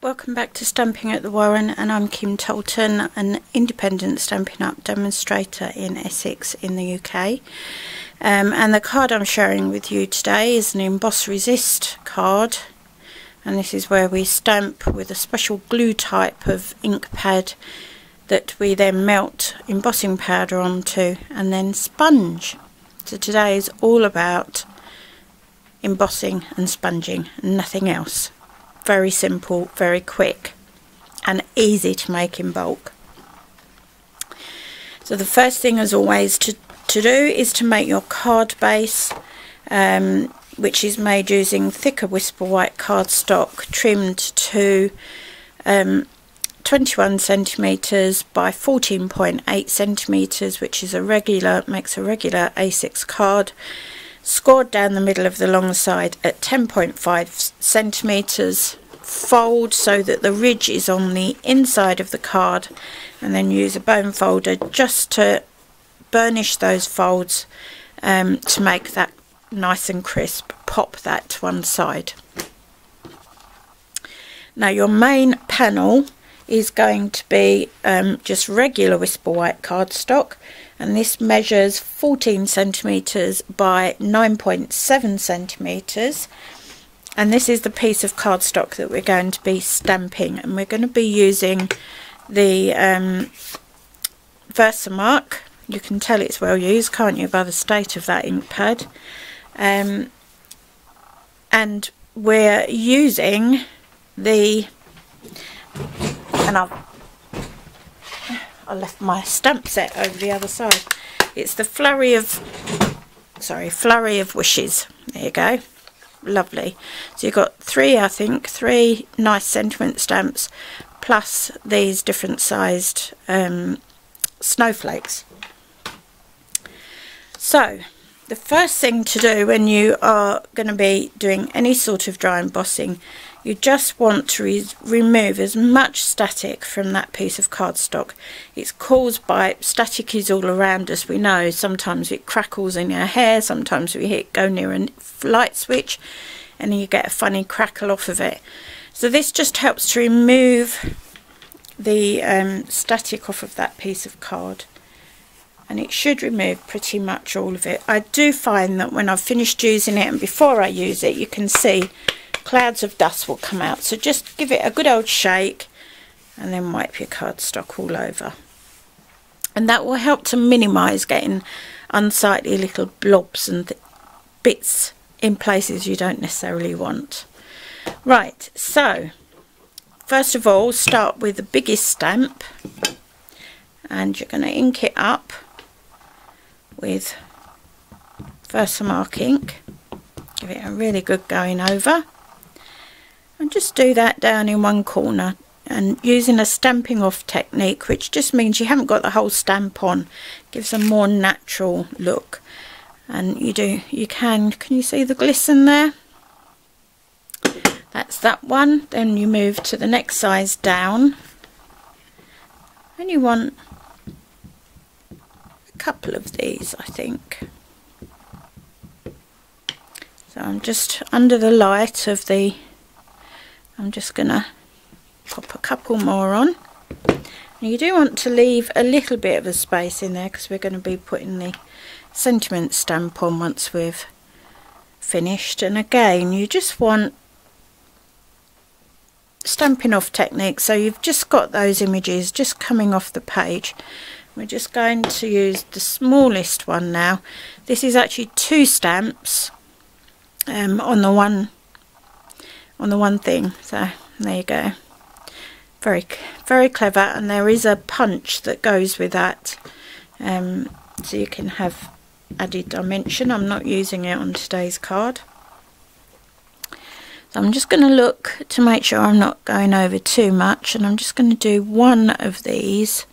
Welcome back to Stamping at the Warren, and I'm Kim Tolton, an independent Stampin' Up demonstrator in Essex in the UK. And the card I'm sharing with you today is an Emboss Resist card, and this is where we stamp with a special glue type of ink pad that we then melt embossing powder onto and then sponge. So today is all about embossing and sponging and nothing else. Very simple, very quick and easy to make in bulk. So the first thing, as always, to do is to make your card base, which is made using thicker whisper white cardstock trimmed to 21 centimeters by 14.8 centimeters, which is makes a regular A6 card, scored down the middle of the long side at 10.5 centimeters. Fold so that the ridge is on the inside of the card, and then use a bone folder just to burnish those folds to make that nice and crisp. Pop that to one side. Now your main panel is going to be just regular whisper white cardstock, and this measures 14 centimeters by 9.7 centimeters. And this is the piece of cardstock that we're going to be stamping, and we're going to be using the Versamark. You can tell it's well used, can't you, by the state of that ink pad. And we're using the, and I left my stamp set over the other side. It's the Flurry of Wishes. There you go. Lovely. So you've got three nice sentiment stamps, plus these different sized snowflakes. So the first thing to do when you are going to be doing any sort of dry embossing, you just want to remove as much static from that piece of cardstock. It's caused by, static is all around us, we know. Sometimes it crackles in your hair, sometimes we go near a light switch and you get a funny crackle off of it. So this just helps to remove the static off of that piece of card, and it should remove pretty much all of it. I do find that when I've finished using it and before I use it, you can see clouds of dust will come out. So just give it a good old shake and then wipe your cardstock all over, and that will help to minimise getting unsightly little blobs and bits in places you don't necessarily want. Right, so first of all, start with the biggest stamp, and you're going to ink it up with Versamark ink. Give it a really good going over, and just do that down in one corner, and using a stamping off technique, which just means you haven't got the whole stamp on, gives a more natural look. And you can you see the glisten there? That's that one. Then you move to the next size down, and you want a couple of these, I think. So I'm just under the light of the, I'm just gonna pop a couple more on. And you do want to leave a little bit of a space in there, because we're going to be putting the sentiment stamp on once we've finished. And again, you just want stamping off technique, so you've just got those images just coming off the page. We're just going to use the smallest one now. This is actually two stamps on the one thing, so there you go. Very, very clever, and there is a punch that goes with that, so you can have added dimension. I'm not using it on today's card, so I'm just going to look to make sure I'm not going over too much, and I'm just going to do one of these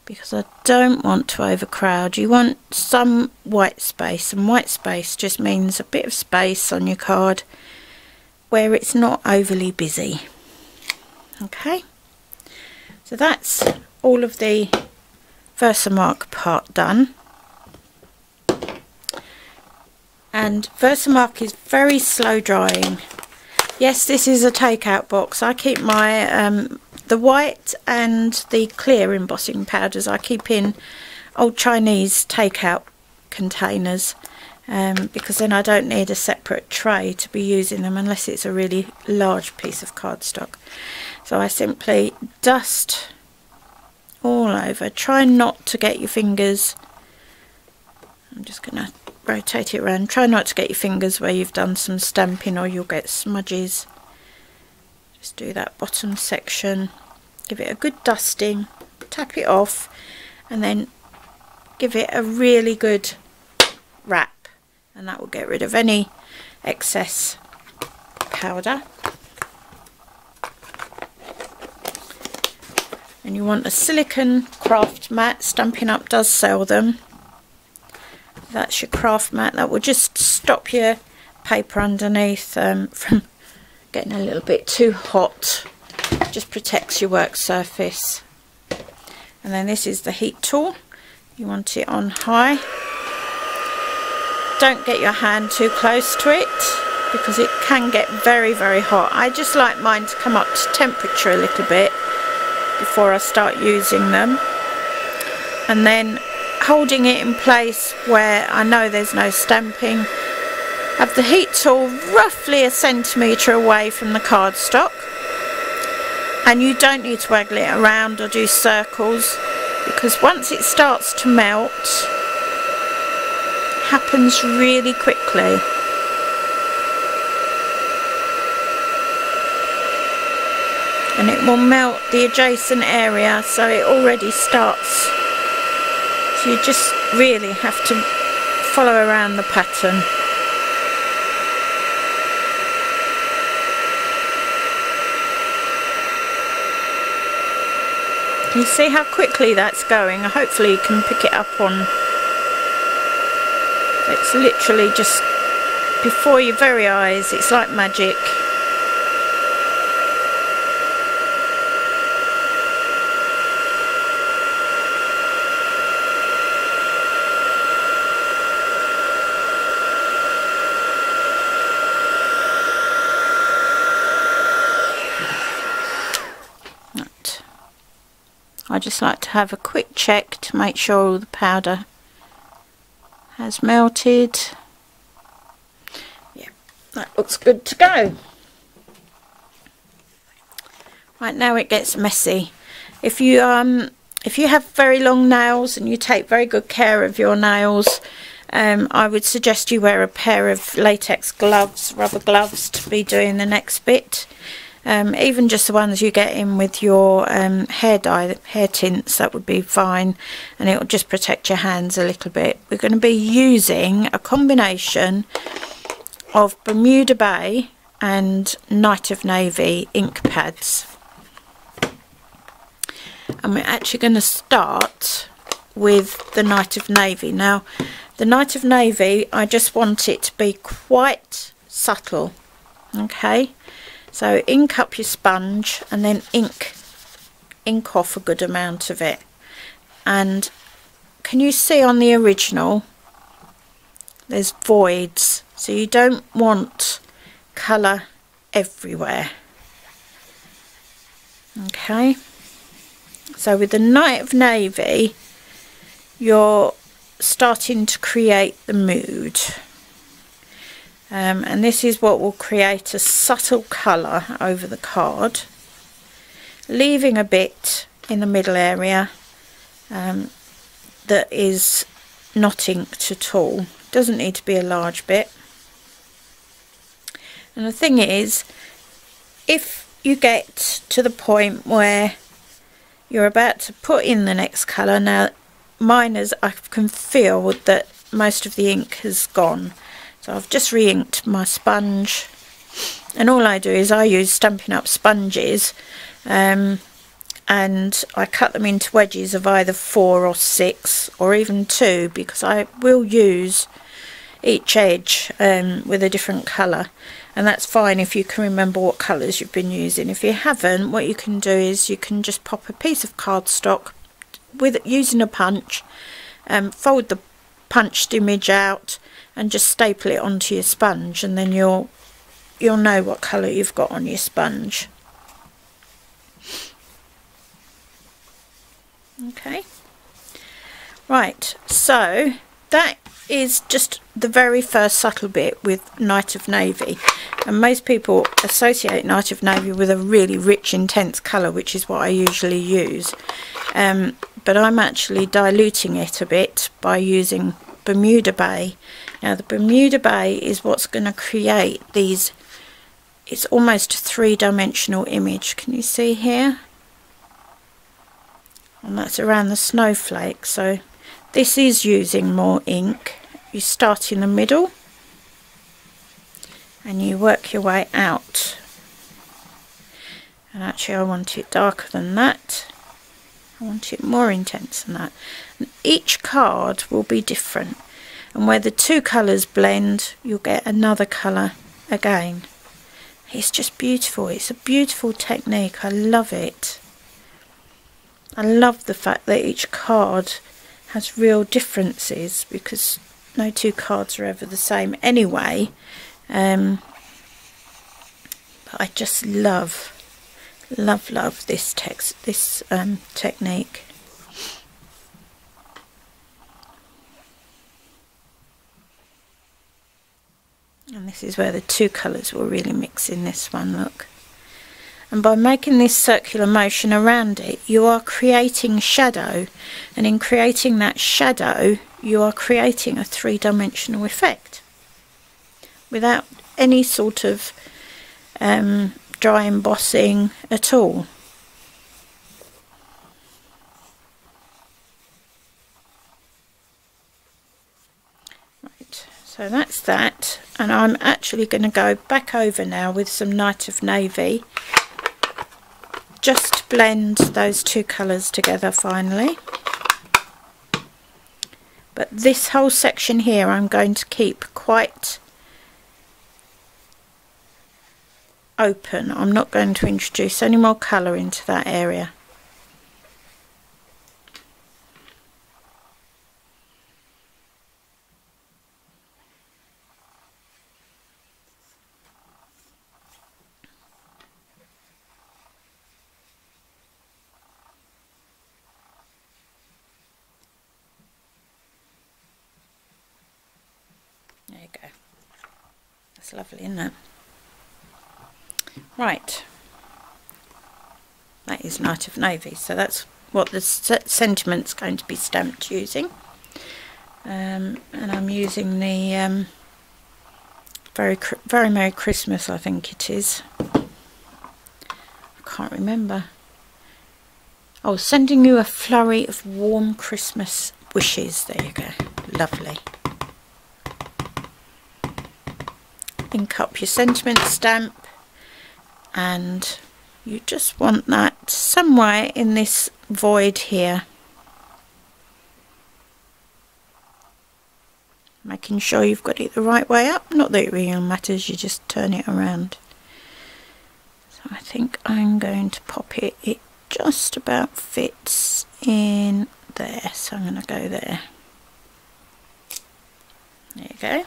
because I don't want to overcrowd. You want some white space, and white space just means a bit of space on your card where it's not overly busy. Okay, so that's all of the Versamark part done. And Versamark is very slow drying. Yes, this is a takeout box. I keep my the white and the clear embossing powders I keep in old Chinese takeout containers, because then I don't need a separate tray to be using them unless it's a really large piece of cardstock. So I simply dust all over. Try not to get your fingers, I'm just going to rotate it around, try not to get your fingers where you've done some stamping or you'll get smudges. Just do that bottom section, give it a good dusting, tap it off, and then give it a really good wrap, and that will get rid of any excess powder. And you want a silicone craft mat. Stampin' Up does sell them. That's your craft mat. That will just stop your paper underneath from getting a little bit too hot. Just protects your work surface. And then this is the heat tool. You want it on high. Don't get your hand too close to it because it can get very, very hot. I just like mine to come up to temperature a little bit before I start using them, and then holding it in place where I know there's no stamping. Have the heat tool roughly a centimetre away from the cardstock, and you don't need to waggle it around or do circles, because once it starts to melt, it happens really quickly. And it will melt the adjacent area, so it already starts. So you just really have to follow around the pattern. Can you see how quickly that's going? Hopefully you can pick it up on. It's literally just before your very eyes. It's like magic. I just like to have a quick check to make sure all the powder has melted. Yeah, that looks good to go. Right, now it gets messy. If you have very long nails and you take very good care of your nails, I would suggest you wear a pair of latex gloves, rubber gloves, to be doing the next bit. Even just the ones you get in with your hair dye, hair tints, that would be fine, and it will just protect your hands a little bit. We're going to be using a combination of Bermuda Bay and Night of Navy ink pads, and we're actually going to start with the Night of Navy. Now, the Night of Navy, I just want it to be quite subtle, okay? So ink up your sponge and then ink off a good amount of it. And can you see on the original there's voids, so you don't want colour everywhere. Okay, so with the Night of Navy you're starting to create the mood. And this is what will create a subtle colour over the card, leaving a bit in the middle area that is not inked at all. Doesn't need to be a large bit. And the thing is, if you get to the point where you're about to put in the next colour, now mine is, I can feel that most of the ink has gone. So I've just re-inked my sponge, and all I do is I use Stampin' Up sponges, and I cut them into wedges of either 4 or 6 or even 2, because I will use each edge with a different colour, and that's fine if you can remember what colours you've been using. If you haven't, what you can do is you can just pop a piece of cardstock with using a punch, fold the punched image out and just staple it onto your sponge, and then you're you'll know what colour you've got on your sponge. Okay, right, so that is just the very first subtle bit with Night of Navy, and most people associate Night of Navy with a really rich, intense colour, which is what I usually use, but I'm actually diluting it a bit by using Bermuda Bay. Now the Bermuda Bay is what's going to create these, it's almost a three-dimensional image. Can you see here? And that's around the snowflake. So this is using more ink. You start in the middle and you work your way out. And actually I want it darker than that. I want it more intense than that. And each card will be different. And where the two colours blend, you'll get another colour again. It's just beautiful. It's a beautiful technique. I love it. I love the fact that each card has real differences, because no two cards are ever the same anyway. But I just love this technique. And this is where the two colours will really mix in this one, look. And by making this circular motion around it, you are creating shadow, and in creating that shadow you are creating a three-dimensional effect without any sort of dry embossing at all. Right, so that's that, and I'm actually going to go back over now with some Night of Navy, just to blend those two colours together finally. But this whole section here I'm going to keep quite open. I'm not going to introduce any more colour into that area. There you go. That's lovely, isn't it? Right. That is Night of Navy. So that's what the sentiment's going to be stamped using. And I'm using the Very Merry Christmas, I think it is. I can't remember. Oh, sending you a flurry of warm Christmas wishes. There you go. Lovely. Ink up your sentiment stamp, and you just want that somewhere in this void here, making sure you've got it the right way up. Not that it really matters, you just turn it around. So I think I'm going to pop it, it just about fits in there, so I'm going to go there. There you go.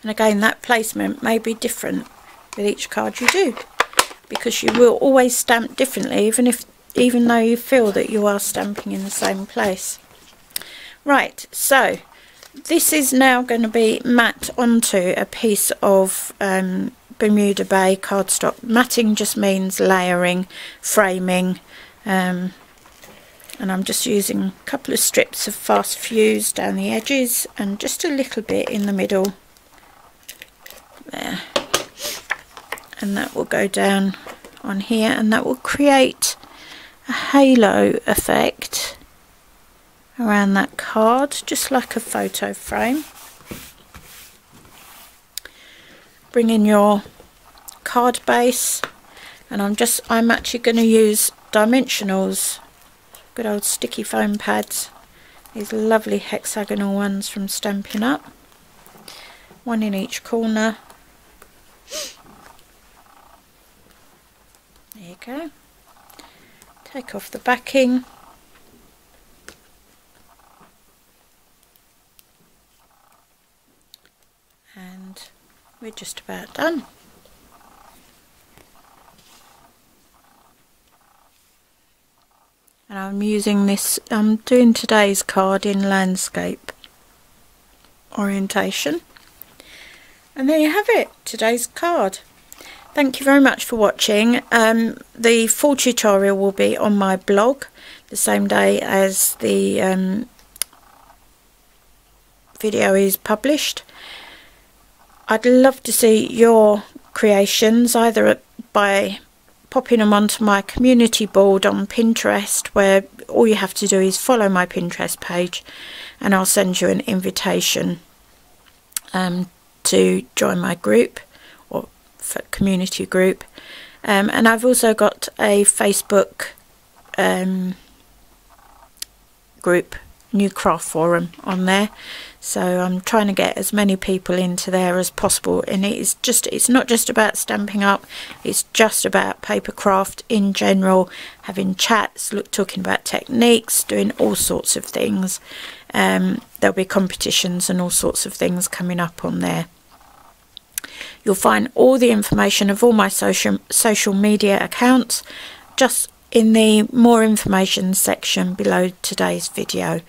And again, that placement may be different with each card you do, because you will always stamp differently, even though you feel that you are stamping in the same place. Right, so this is now going to be matte onto a piece of Bermuda Bay cardstock. Matting just means layering, framing, and I'm just using a couple of strips of fast fuse down the edges and just a little bit in the middle. There, and that will go down on here, and that will create a halo effect around that card, just like a photo frame. Bring in your card base, and I'm actually going to use dimensionals, good old sticky foam pads, these lovely hexagonal ones from Stampin' Up, one in each corner. There you go. Take off the backing. And we're just about done. And I'm using this, I'm doing today's card in landscape orientation. And there you have it, today's card. Thank you very much for watching. The full tutorial will be on my blog the same day as the video is published. I'd love to see your creations, either by popping them onto my community board on Pinterest, where all you have to do is follow my Pinterest page and I'll send you an invitation to join my group, or community group. And I've also got a Facebook group, New Craft Forum, on there, so I'm trying to get as many people into there as possible. And it's not just about Stampin' Up, it's just about paper craft in general, having chats, talking about techniques, doing all sorts of things. There'll be competitions and all sorts of things coming up on there. You'll find all the information of all my social media accounts just in the more information section below today's video.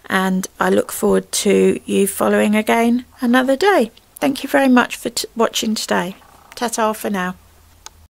And I look forward to you following again another day. Thank you very much for watching today. Ta-ta for now.